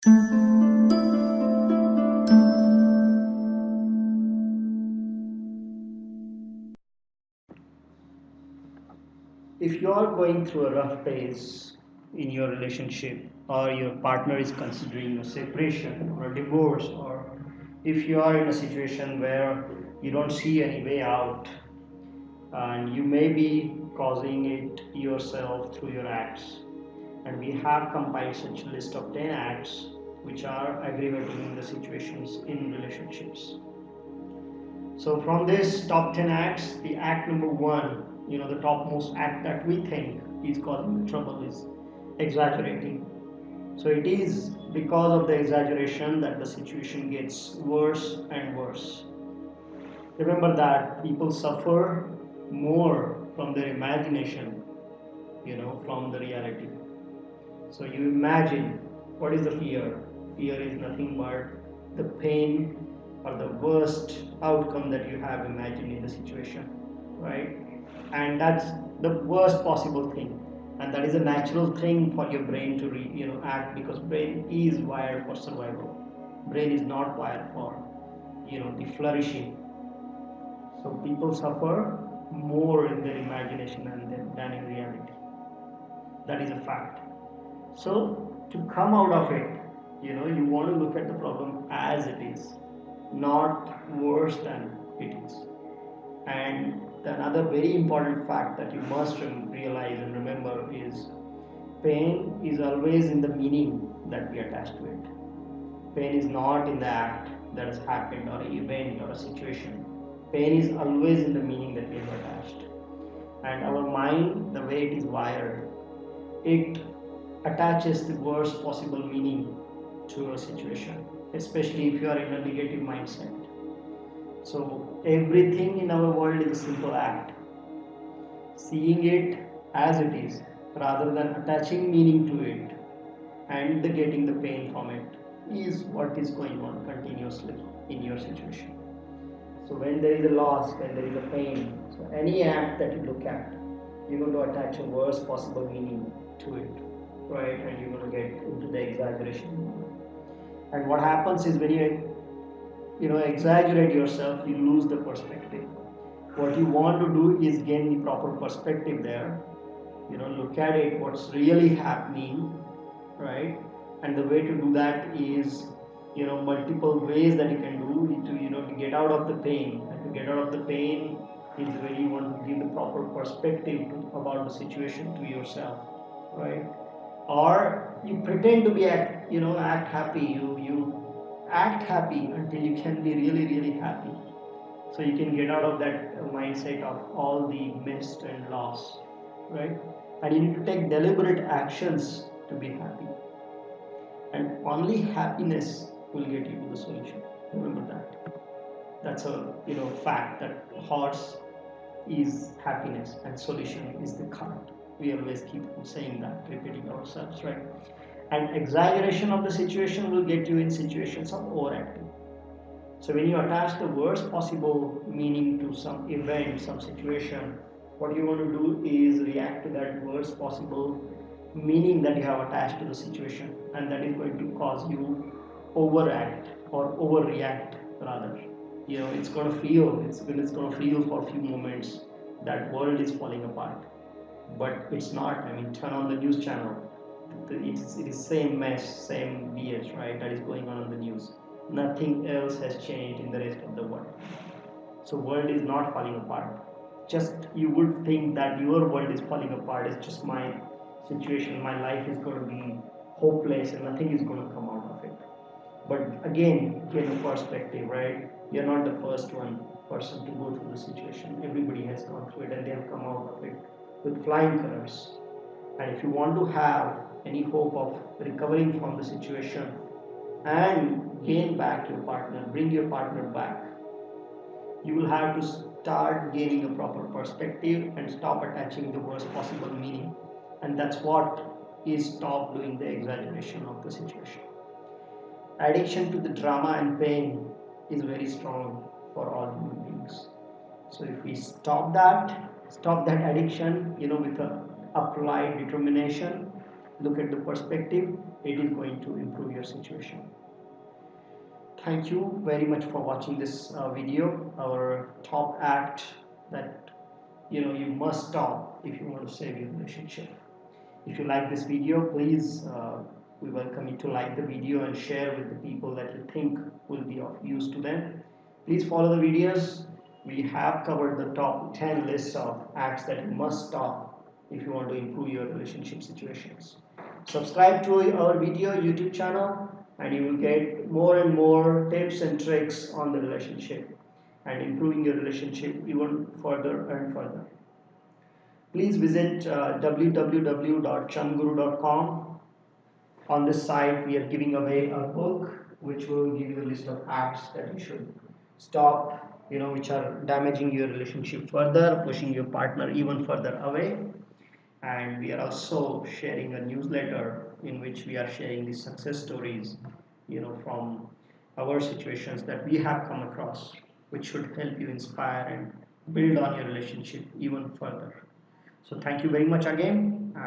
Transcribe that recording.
If you are going through a rough phase in your relationship, or your partner is considering a separation or a divorce, or if you are in a situation where you don't see any way out, and you may be causing it yourself through your acts, and we have compiled such a list of 10 acts which are aggravating the situations in relationships. So from this top 10 acts, the act number one, the topmost act that we think is causing the trouble is exaggerating. So it is because of the exaggeration that the situation gets worse and worse. Remember that people suffer more from their imagination, from the reality. So you imagine, what is the fear? Fear is nothing but the pain or the worst outcome that you have imagined in the situation, right? And that's the worst possible thing, and that is a natural thing for your brain to act, because brain is wired for survival. Brain is not wired for the flourishing. So people suffer more in their imagination than in reality. That is a fact. So to come out of it, you want to look at the problem as it is, not worse than it is. And another very important fact that you must realize and remember is pain is always in the meaning that we attach to it. Pain is not in the act that has happened, or an event, or a situation. Pain is always in the meaning that we have attached. And our mind, the way it is wired, it attaches the worst possible meaning to a situation, especially if you are in a negative mindset. So everything in our world is a simple act. Seeing it as it is, rather than attaching meaning to it and getting the pain from it, is what is going on continuously in your situation. So when there is a loss, when there is a pain, so any act that you look at, you're going to attach a worst possible meaning to it, right? And you're going to get into the exaggeration. And what happens is when you exaggerate yourself, you lose the perspective. What you want to do is gain the proper perspective there. Look at it, what's really happening, right? And the way to do that is, multiple ways that you can do to get out of the pain. And to get out of the pain is when you want to give the proper perspective about the situation to yourself, right? Or you pretend to be act happy. You act happy until you can be really really happy, so you can get out of that mindset of all the missed and loss, right? And you need to take deliberate actions to be happy, and only happiness will get you to the solution. Remember that. That's a fact, that horse is happiness and solution is the cart. We always keep saying that, repeating ourselves, right? And exaggeration of the situation will get you in situations of overacting. So when you attach the worst possible meaning to some event, some situation, what you want to do is react to that worst possible meaning that you have attached to the situation, and that is going to cause you overact or overreact rather. It's going to feel for a few moments that world is falling apart, but it's not. I mean, turn on the news channel. It is same mess, same BS, right? That is going on the news. Nothing else has changed in the rest of the world. So world is not falling apart. Just you would think that your world is falling apart. It's just my situation. My life is going to be hopeless and nothing is going to come out of it. But again, get a perspective, right? You're not the first person to go through the situation. Everybody has gone through it and they have come out of it with flying colors. And if you want to have any hope of recovering from the situation and gain back your partner, bring your partner back, you will have to start gaining a proper perspective and stop attaching the worst possible meaning. And that's what is stop doing the exaggeration of the situation. Addiction to the drama and pain is very strong for all human beings. So if we stop that addiction, with a applied determination, look at the perspective, it is going to improve your situation. Thank you very much for watching this video. Our top act that you must stop if you want to save your relationship. If you like this video, please, we welcome you to like the video and share with the people that you think will be of use to them. Please follow the videos. We have covered the top 10 lists of acts that you must stop if you want to improve your relationship situations. Subscribe to our video YouTube channel and you will get more and more tips and tricks on the relationship and improving your relationship even further and further. Please visit www.chamguru.com. On this site, we are giving away a book which will give you a list of acts that you should stop, which are damaging your relationship further, pushing your partner even further away. And we are also sharing a newsletter in which we are sharing the success stories, from our situations that we have come across, which should help you inspire and build on your relationship even further. So thank you very much again. And